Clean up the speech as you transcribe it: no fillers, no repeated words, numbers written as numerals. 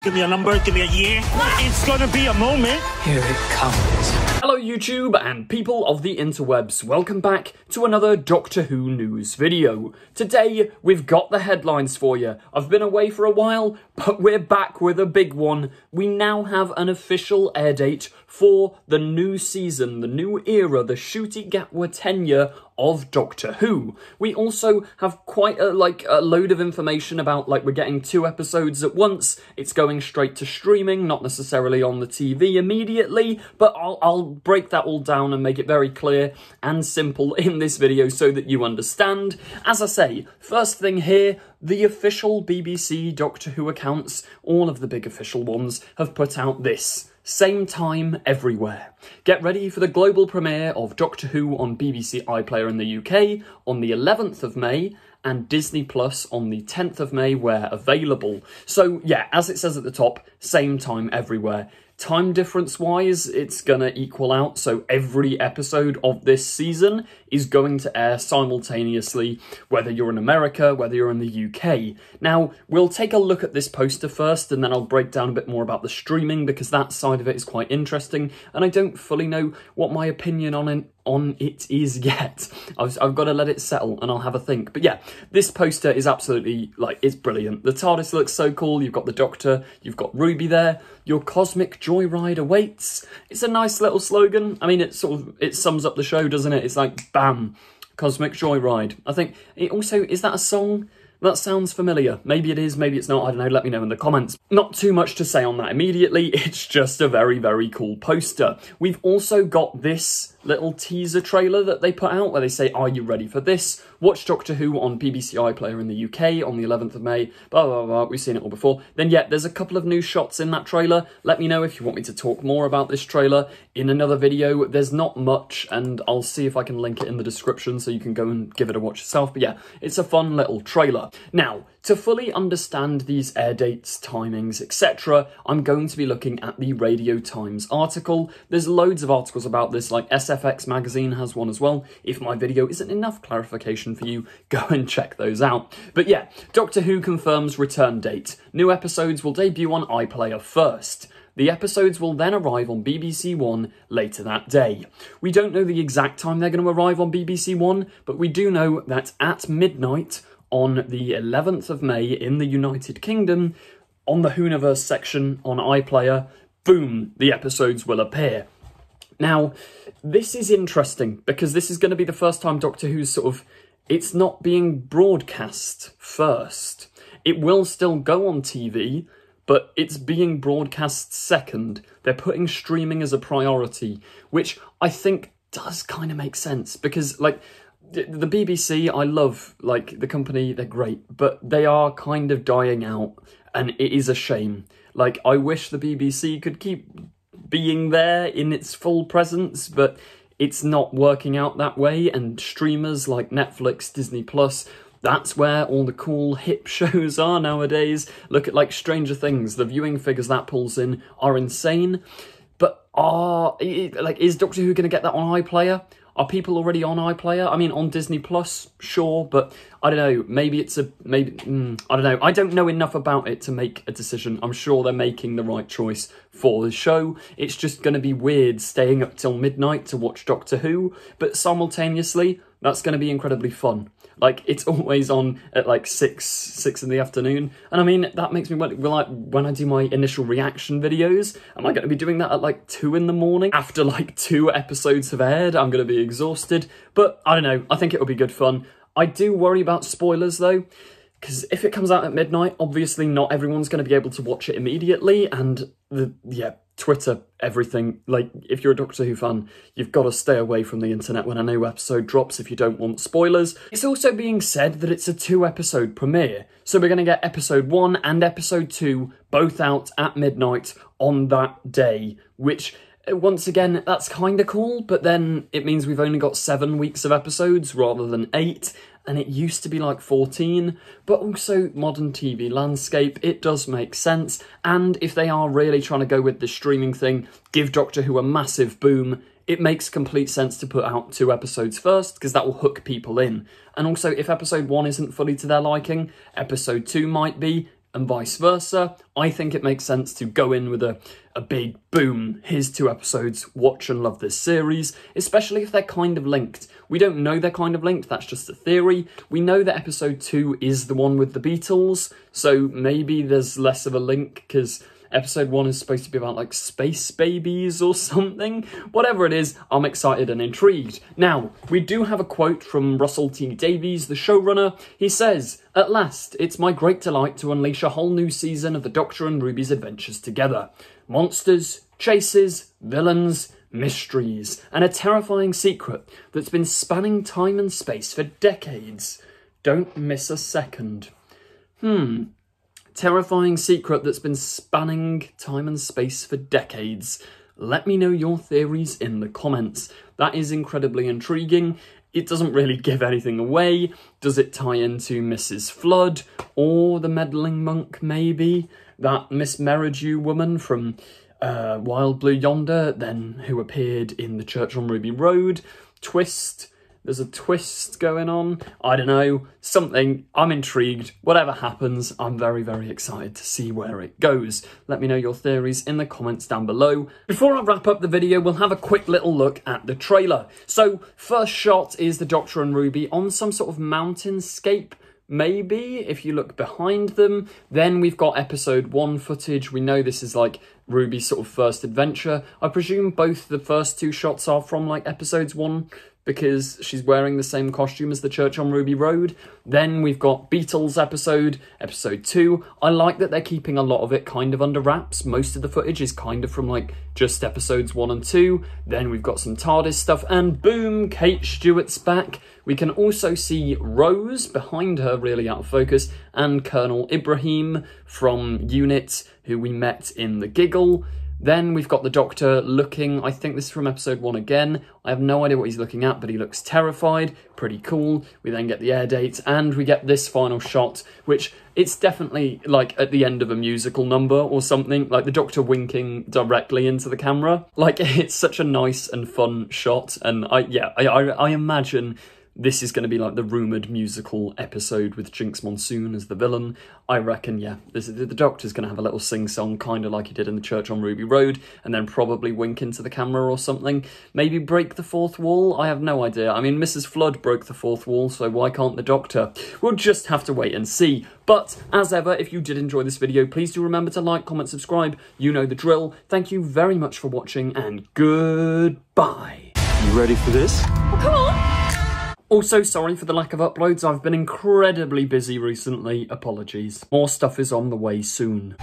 Give me a number, give me a year. It's gonna be a moment. Here it comes. Hello YouTube and people of the interwebs, welcome back to another Doctor Who news video. Today we've got the headlines for you. I've been away for a while, but we're back with a big one. We now have an official air date for the new season, the new era, the Ncuti Gatwa tenure of Doctor Who. We also have quite a load of information about we're getting 2 episodes at once. It's going straight to streaming, not necessarily on the TV immediately, but I'll break that all down and make it very clear and simple in this video so that you understand. As I say, first thing here, the official BBC Doctor Who accounts, all of the big official ones, have put out this. Same time everywhere. Get ready for the global premiere of Doctor Who on BBC iPlayer in the UK on the 11th of May and Disney Plus on the 10th of May where available. So yeah, as it says at the top, same time everywhere. Time difference wise, it's gonna equal out, so every episode of this season is going to air simultaneously, whether you're in America, whether you're in the UK. Now, we'll take a look at this poster first, and then I'll break down a bit more about the streaming, because that side of it is quite interesting, and I don't fully know what my opinion on it is yet. I've got to let it settle and I'll have a think. But yeah, this poster is absolutely, it's brilliant. The TARDIS looks so cool. You've got the Doctor, you've got Ruby there. Your cosmic joyride awaits. It's a nice little slogan. I mean, it sums up the show, doesn't it? It's like, bam, cosmic joyride. I think it also, is that a song? That sounds familiar. Maybe it is, maybe it's not, I don't know, let me know in the comments. Not too much to say on that immediately, it's just a very, very cool poster. We've also got this little teaser trailer that they put out where they say, are you ready for this? Watch Doctor Who on BBC iPlayer in the UK on the 11th of May, blah, blah, blah, we've seen it all before. Then yeah, there's a couple of new shots in that trailer. Let me know if you want me to talk more about this trailer in another video. There's not much, and I'll see if I can link it in the description so you can go and give it a watch yourself. But yeah, it's a fun little trailer. Now, to fully understand these air dates, timings, etc., I'm going to be looking at the Radio Times article. There's loads of articles about this, like SFX magazine has one as well. If my video isn't enough clarification for you, go and check those out. But yeah, Doctor Who confirms return date. New episodes will debut on iPlayer first. The episodes will then arrive on BBC One later that day. We don't know the exact time they're going to arrive on BBC One, but we do know that at midnight on the 11th of May in the United Kingdom, on the Whoniverse section on iPlayer, boom, the episodes will appear. Now, this is interesting because this is going to be the first time Doctor Who's it's not being broadcast first. It will still go on TV, but it's being broadcast second. They're putting streaming as a priority, which I think does kind of make sense because, the BBC, I love, the company, they're great, but they are kind of dying out, and it is a shame. I wish the BBC could keep being there in its full presence, but it's not working out that way, and streamers like Netflix, Disney Plus, that's where all the cool hip shows are nowadays. Look at, Stranger Things, the viewing figures that pulls in are insane, but is Doctor Who going to get that on iPlayer? Are people already on iPlayer? I mean, on Disney Plus, sure, but I don't know. Maybe it's I don't know. I don't know enough about it to make a decision. I'm sure they're making the right choice for the show. It's just going to be weird staying up till midnight to watch Doctor Who, but simultaneously, that's going to be incredibly fun. It's always on at 6 in the afternoon. And I mean, that makes me wonder, when I do my initial reaction videos, am I going to be doing that at 2 in the morning? After 2 episodes have aired, I'm going to be exhausted. But I don't know, I think it'll be good fun. I do worry about spoilers though, because if it comes out at midnight, obviously not everyone's going to be able to watch it immediately. And Twitter, everything. If you're a Doctor Who fan, you've got to stay away from the internet when a new episode drops if you don't want spoilers. It's also being said that it's a 2-episode premiere, so we're going to get episode 1 and episode 2 both out at midnight on that day, which, once again, that's kind of cool, but then it means we've only got 7 weeks of episodes rather than 8, and it used to be 14, but also modern TV landscape, it does make sense, and if they are really trying to go with the streaming thing, give Doctor Who a massive boom, it makes complete sense to put out 2 episodes first, because that will hook people in. And also, if episode 1 isn't fully to their liking, episode 2 might be, and vice versa. I think it makes sense to go in with a big boom, here's 2 episodes, watch and love this series, especially if they're kind of linked. We don't know they're kind of linked, that's just a theory. We know that episode 2 is the one with the Beatles, so maybe there's less of a link because episode 1 is supposed to be about like space babies or something. Whatever it is, I'm excited and intrigued. Now, we do have a quote from Russell T Davies, the showrunner. He says, "At last, it's my great delight to unleash a whole new season of the Doctor and Ruby's adventures together. Monsters, chases, villains, mysteries, and a terrifying secret that's been spanning time and space for decades. Don't miss a second." Terrifying secret that's been spanning time and space for decades. Let me know your theories in the comments. That is incredibly intriguing. It doesn't really give anything away. Does it tie into Mrs. Flood or the meddling monk maybe? That Miss Merridew woman from Wild Blue Yonder, then who appeared in The Church on Ruby Road. Twist. There's a twist going on. I don't know. Something. I'm intrigued. Whatever happens, I'm very, very excited to see where it goes. Let me know your theories in the comments down below. Before I wrap up the video, we'll have a quick little look at the trailer. So, first shot is the Doctor and Ruby on some sort of mountainscape. Maybe, if you look behind them. Then we've got episode 1 footage. We know this is like Ruby's sort of first adventure. I presume both the first 2 shots are from like episodes 1 because she's wearing the same costume as the Church on Ruby Road. Then we've got Beatles episode 2. I like that they're keeping a lot of it kind of under wraps. Most of the footage is kind of from like just episodes 1 and 2. Then we've got some TARDIS stuff and boom, Kate Stewart's back. We can also see Rose behind her, really out of focus, and Colonel Ibrahim from UNIT, who we met in The Giggle. Then we've got the Doctor looking, I think this is from episode 1 again. I have no idea what he's looking at, but he looks terrified. Pretty cool. We then get the air dates, and we get this final shot, which it's definitely like at the end of a musical number or something, like the Doctor winking directly into the camera. Like, it's such a nice and fun shot, and I imagine this is going to be like the rumoured musical episode with Jinx Monsoon as the villain. I reckon, yeah, the Doctor's going to have a little sing-song, kind of like he did in The Church on Ruby Road, and then probably wink into the camera or something. Maybe break the 4th wall? I have no idea. I mean, Mrs. Flood broke the 4th wall, so why can't the Doctor? We'll just have to wait and see. But, as ever, if you did enjoy this video, please do remember to like, comment, subscribe. You know the drill. Thank you very much for watching, and goodbye. You ready for this? Oh, come on! Also, sorry for the lack of uploads. I've been incredibly busy recently. Apologies. More stuff is on the way soon.